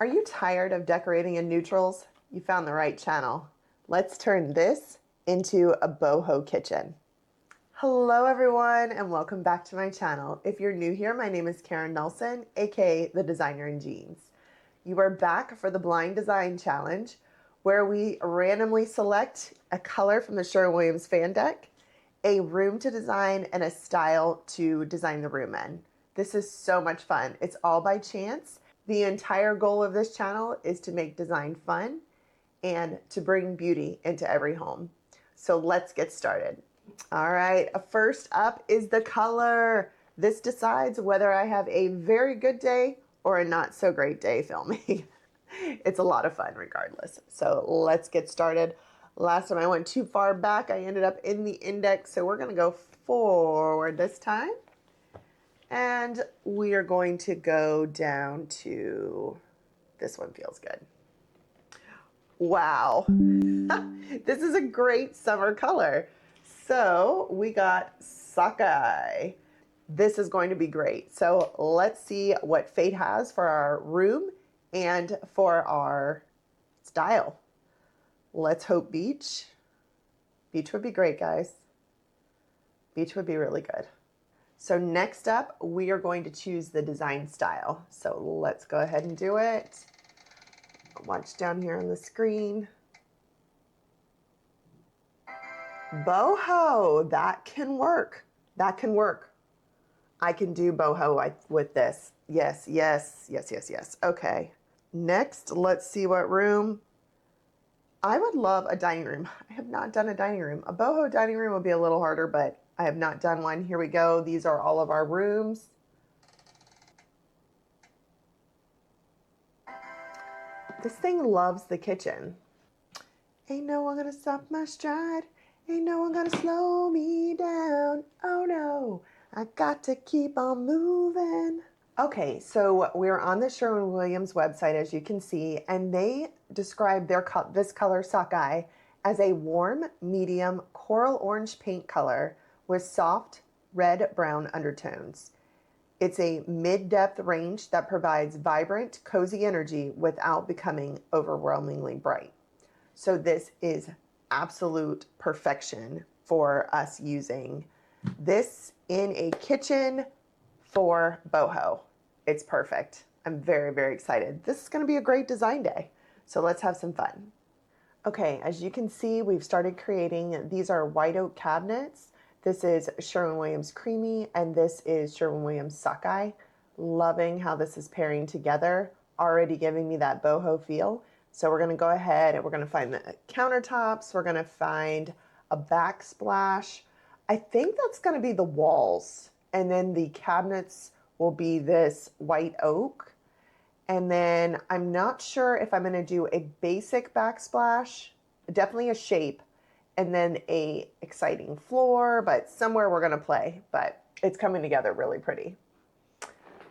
Are you tired of decorating in neutrals? You found the right channel. Let's turn this into a boho kitchen. Hello everyone and welcome back to my channel. If you're new here, my name is Karen Nelson, aka the Designer in Jeans. You are back for the Blind Design Challenge, where we randomly select a color from the Sherwin Williams fan deck, a room to design, and a style to design the room in. This is so much fun. It's all by chance. The entire goal of this channel is to make design fun and to bring beauty into every home. So let's get started. All right, first up is the color. This decides whether I have a very good day or a not so great day filming. It's a lot of fun regardless. So let's get started. Last time I went too far back, I ended up in the index. So we're gonna go forward this time. And we are going to go down to, this one feels good. Wow, this is a great summer color. So we got Sockeye. This is going to be great. So let's see what fate has for our room and for our style. Let's hope beach. Beach would be great, guys. Beach would be really good. So next up, we are going to choose the design style. So let's go ahead and do it. Watch down here on the screen. Boho, that can work. That can work. I can do boho with this. Yes, yes, yes, yes, yes. Okay. Next, let's see what room. I would love a dining room. I have not done a dining room. A boho dining room would be a little harder, but I have not done one. Here we go. These are all of our rooms. This thing loves the kitchen. Ain't no one gonna stop my stride. Ain't no one gonna slow me down. Oh no, I got to keep on moving. Okay, so we're on the Sherwin Williams website, as you can see, and they describe this color Sockeye as a warm, medium, coral orange paint color with soft red-brown undertones. It's a mid-depth range that provides vibrant, cozy energy without becoming overwhelmingly bright. So this is absolute perfection for us using this in a kitchen for boho. It's perfect. I'm very, very excited. This is going to be a great design day. So let's have some fun. Okay, as you can see, we've started creating, these are white oak cabinets. This is Sherwin Williams Creamy, and this is Sherwin Williams Sockeye. Loving how this is pairing together, already giving me that boho feel. So we're gonna go ahead and we're gonna find the countertops. We're gonna find a backsplash. I think that's gonna be the walls. And then the cabinets will be this white oak. And then I'm not sure if I'm gonna do a basic backsplash, definitely a shape, and then a exciting floor, but somewhere we're gonna play, but it's coming together really pretty.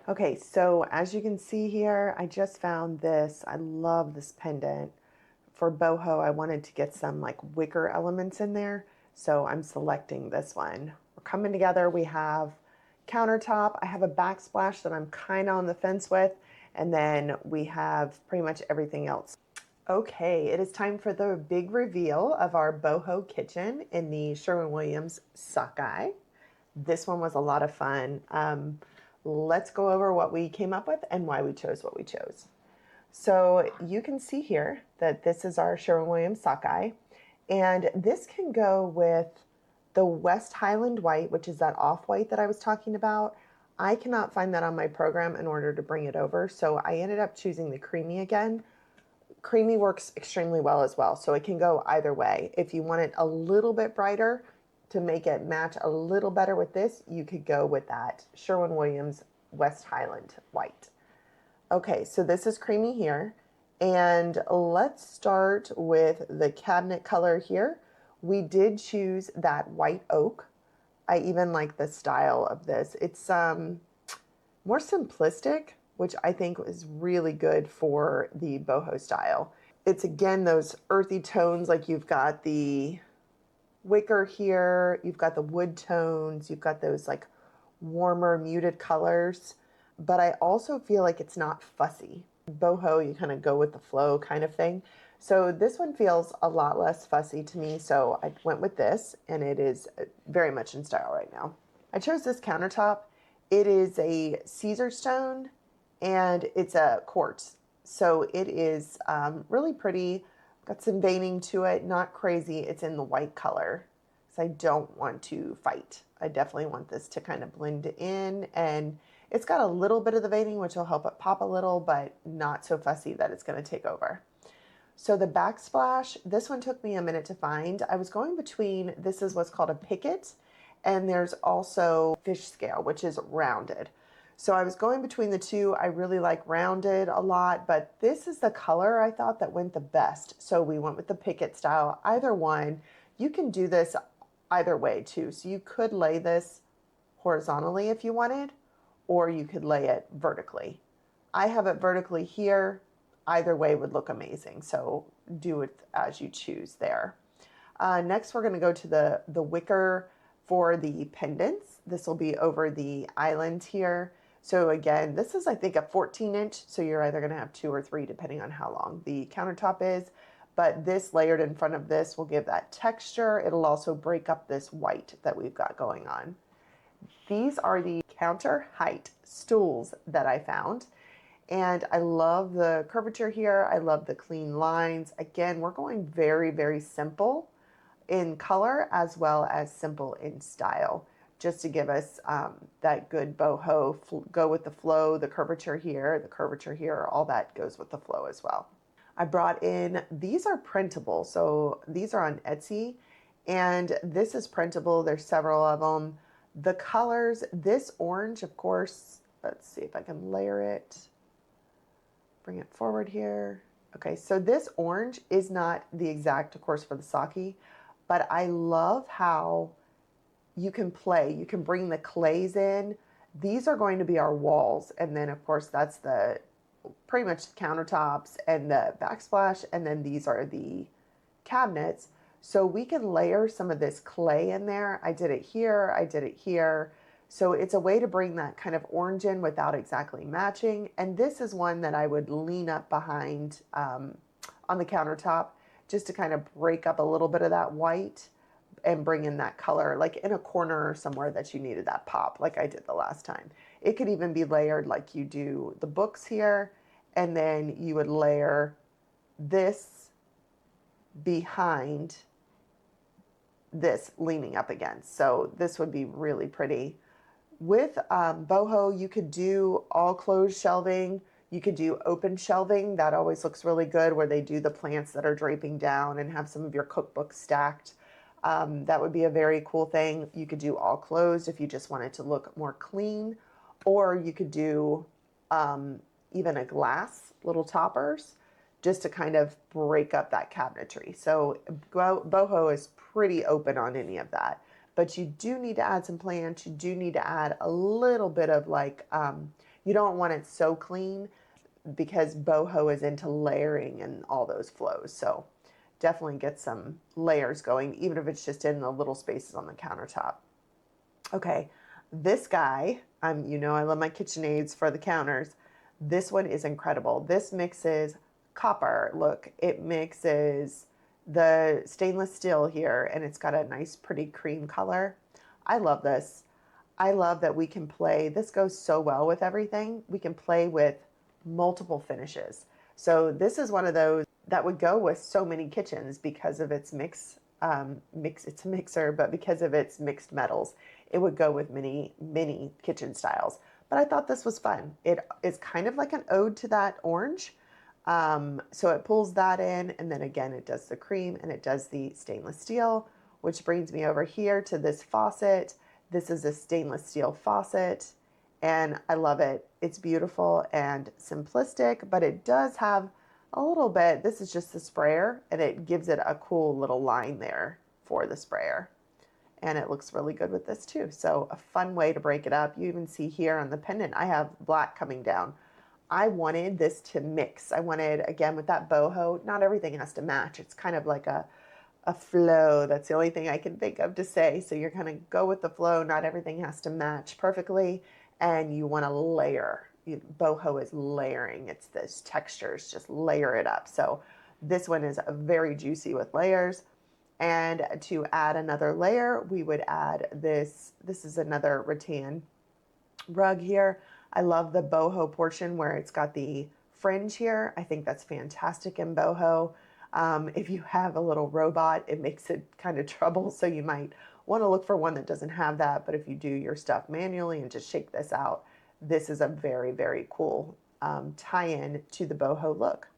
Okay, so as you can see here, I just found this. I love this pendant. For boho, I wanted to get some like wicker elements in there, so I'm selecting this one. We're coming together. We have countertop. I have a backsplash that I'm kind of on the fence with, and then we have pretty much everything else. Okay, it is time for the big reveal of our boho kitchen in the Sherwin Williams Sockeye. This one was a lot of fun. Let's go over what we came up with and why we chose what we chose. So you can see here that this is our Sherwin Williams Sockeye, and this can go with the West Highland white, which is that off-white that I was talking about. I cannot find that on my program in order to bring it over, so I ended up choosing the creamy again. Creamy works extremely well as well, so it can go either way. If you want it a little bit brighter to make it match a little better with this, you could go with that Sherwin Williams West Highland white. Okay, so this is creamy here, and let's start with the cabinet color here. We did choose that white oak. I even like the style of this. It's more simplistic, which I think is really good for the boho style. It's again those earthy tones, like you've got the wicker here, you've got the wood tones, you've got those like warmer muted colors, but I also feel like it's not fussy. boho, you kind of go with the flow kind of thing. So this one feels a lot less fussy to me, so I went with this, and it is very much in style right now. I chose this countertop. It is a Caesar stone, and it's a quartz. So it is really pretty. Got some veining to it, not crazy. It's in the white color, so I don't want to fight. I definitely want this to kind of blend in, and it's got a little bit of the veining, which will help it pop a little, but not so fussy that it's going to take over. So the Backsplash, this one took me a minute to find. I was going between, this is what's called a picket, and there's also fish scale, which is rounded. So I was going between the two. I really like rounded a lot, but this is the color I thought that went the best. So we went with the picket style. Either one, you can do this either way too. So you could lay this horizontally if you wanted, or you could lay it vertically. I have it vertically here. Either way would look amazing. So do it as you choose there. Next, we're going to go to the wicker for the pendants. This will be over the island here. So again, this is, I think, a 14-inch. So you're either going to have 2 or 3, depending on how long the countertop is. But this layered in front of this will give that texture. It'll also break up this white that we've got going on. These are the counter height stools that I found. And I love the curvature here. I love the clean lines. Again, we're going very, very simple in color as well as simple in style, just to give us that good boho, go with the flow, the curvature here, all that goes with the flow as well. I brought in, these are printable. So these are on Etsy, and this is printable. There's several of them. The colors, this orange, of course, let's see if I can layer it. Bring it forward here. Okay, so this orange is not the exact, of course, for the sake, but I love how you can play. You can bring the clays in. These are going to be our walls. And then, of course, that's the pretty much the countertops and the backsplash. And then these are the cabinets. So we can layer some of this clay in there. I did it here. I did it here. So it's a way to bring that kind of orange in without exactly matching. And this is one that I would lean up behind on the countertop just to kind of break up a little bit of that white and bring in that color, like in a corner or somewhere that you needed that pop, like I did the last time. It could even be layered like you do the books here, and then you would layer this behind this leaning up against. So this would be really pretty. With boho, you could do all closed shelving. You could do open shelving. That always looks really good, where they do the plants that are draping down and have some of your cookbooks stacked. That would be a very cool thing. You could do all closed if you just wanted to look more clean, or you could do even a glass, little toppers, just to kind of break up that cabinetry. So boho is pretty open on any of that. But you do need to add some plants. You do need to add a little bit of like, you don't want it so clean, because boho is into layering and all those flows. So definitely get some layers going, even if it's just in the little spaces on the countertop. Okay, this guy, you know I love my Kitchenaides for the counters. This one is incredible. This mixes copper. Look, it mixes the stainless steel here, and it's got a nice pretty cream color. I love this. I love that we can play. This goes so well with everything. We can play with multiple finishes. So this is one of those that would go with so many kitchens because of its it's a mixer, but because of its mixed metals, it would go with many kitchen styles. But I thought this was fun. It is kind of like an ode to that orange. So it pulls that in, and then again, it does the cream and it does the stainless steel, which brings me over here to this faucet. This is a stainless steel faucet, and I love it. It's beautiful and simplistic, but it does have a little bit, this is just the sprayer, and it gives it a cool little line there for the sprayer. And it looks really good with this too. So a fun way to break it up. You even see here on the pendant, I have black coming down. I wanted this to mix. I wanted, again, with that boho, not everything has to match. It's kind of like a flow. That's the only thing I can think of to say. So you're kind of go with the flow. Not everything has to match perfectly. And you want to layer. boho is layering. It's this textures, just layer it up. So this one is very juicy with layers. And to add another layer, we would add this. This is another rattan rug here. I love the boho portion where it's got the fringe here. I think that's fantastic in boho. If you have a little robot, it makes it kind of trouble. So you might want to look for one that doesn't have that. But if you do your stuff manually and just shake this out, this is a very, very cool tie-in to the boho look.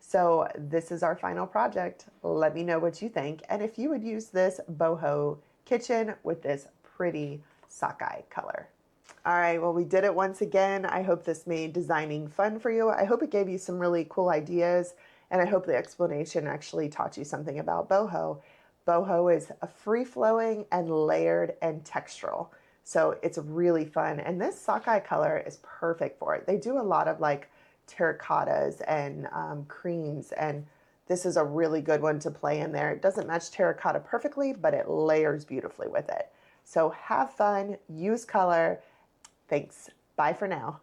So this is our final project. Let me know what you think. And if you would use this boho kitchen with this pretty sockeye color. All right, well, we did it once again. I hope this made designing fun for you. I hope it gave you some really cool ideas, and I hope the explanation actually taught you something about boho. Boho is a free-flowing and layered and textural, so it's really fun. And this sockeye color is perfect for it. They do a lot of like terracottas and creams, and this is a really good one to play in there. It doesn't match terracotta perfectly, but it layers beautifully with it. So have fun, use color. Thanks. Bye for now.